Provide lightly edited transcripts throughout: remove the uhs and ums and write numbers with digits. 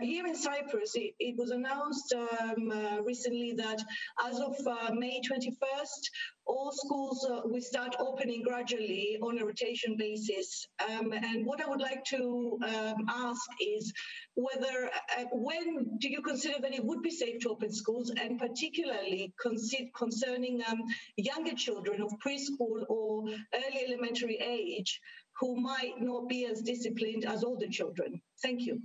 here in Cyprus, it was announced recently that as of May 21st, all schools will start opening gradually on a rotation basis. And what I would like to ask is whether, when do you consider that it would be safe to open schools, and particularly concerning younger children of preschool or early elementary age who might not be as disciplined as older children? Thank you.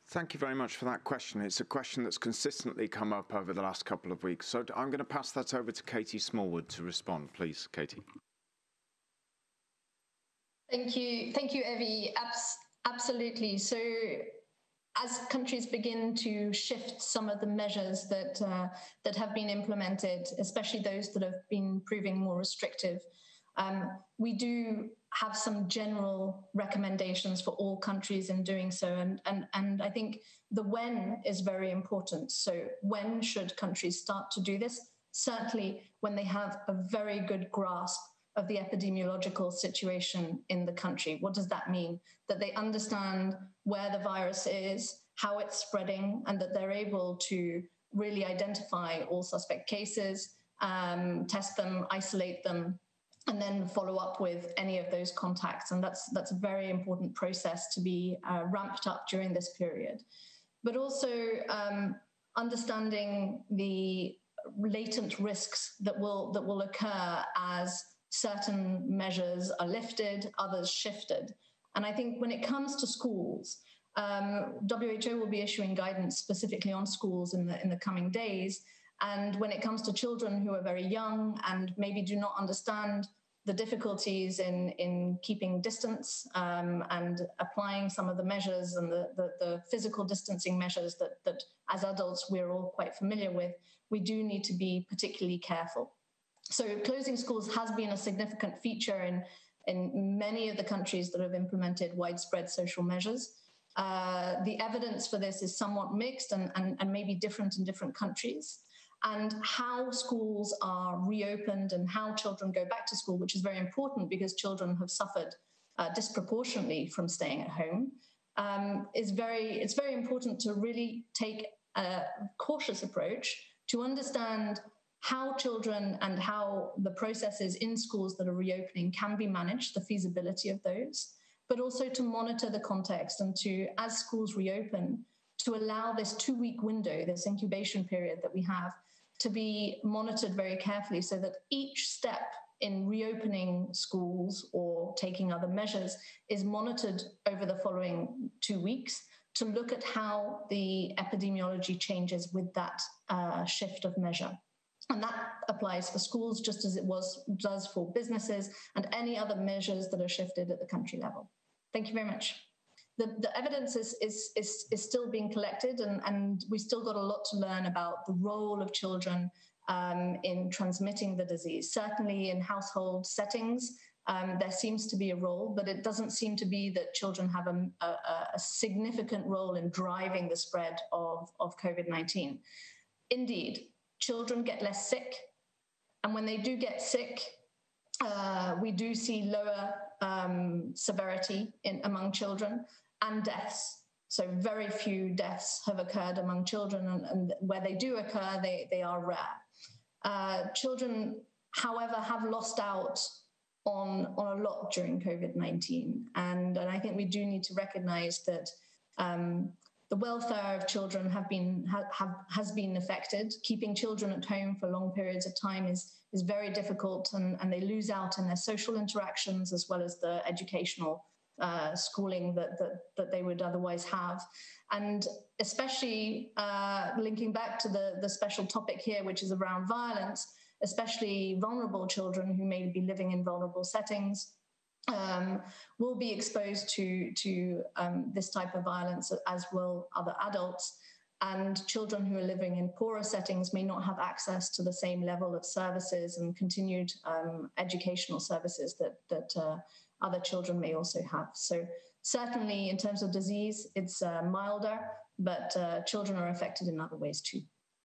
Thank you very much for that question. It's a question that's consistently come up over the last couple of weeks. So I'm going to pass that over to Katie Smallwood to respond. Please, Katie. Thank you, Evie. Absolutely. So as countries begin to shift some of the measures that have been implemented, especially those that have been proving more restrictive, we do have some general recommendations for all countries in doing so. And I think the when is very important. So when should countries start to do this? Certainly when they have a very good grasp of the epidemiological situation in the country. What does that mean? That they understand where the virus is, how it's spreading, and that they're able to really identify all suspect cases, test them, isolate them, and then follow up with any of those contacts. And that's a very important process to be ramped up during this period. But also understanding the latent risks that will occur as certain measures are lifted, others shifted. And I think when it comes to schools, WHO will be issuing guidance specifically on schools in the coming days. And when it comes to children who are very young and maybe do not understand the difficulties in keeping distance and applying some of the measures and the physical distancing measures that as adults we're all quite familiar with, we do need to be particularly careful. So closing schools has been a significant feature in many of the countries that have implemented widespread social measures. The evidence for this is somewhat mixed and maybe different in different countries. And how schools are reopened and how children go back to school, which is very important because children have suffered disproportionately from staying at home, it's very important to really take a cautious approach to understand how children and how the processes in schools that are reopening can be managed, the feasibility of those, but also to monitor the context and to, as schools reopen, to allow this 2-week window, this incubation period that we have, to be monitored very carefully so that each step in reopening schools or taking other measures is monitored over the following 2 weeks to look at how the epidemiology changes with that shift of measure. And that applies for schools just as it does for businesses and any other measures that are shifted at the country level. Thank you very much. The evidence is still being collected and we still got a lot to learn about the role of children in transmitting the disease. Certainly in household settings, there seems to be a role, but it doesn't seem to be that children have a significant role in driving the spread of COVID-19. Indeed, children get less sick, and when they do get sick, we do see lower severity among children and deaths. So very few deaths have occurred among children, and where they do occur, they are rare. Children, however, have lost out on a lot during COVID-19, and I think we do need to recognise that the welfare of children has been affected. Keeping children at home for long periods of time is very difficult, and they lose out in their social interactions as well as the educational schooling that they would otherwise have. And especially linking back to the special topic here, which is around violence, especially vulnerable children who may be living in vulnerable settings, will be exposed to this type of violence, as will other adults. And children who are living in poorer settings may not have access to the same level of services and continued educational services that other children may also have. So certainly in terms of disease, it's milder, but children are affected in other ways too.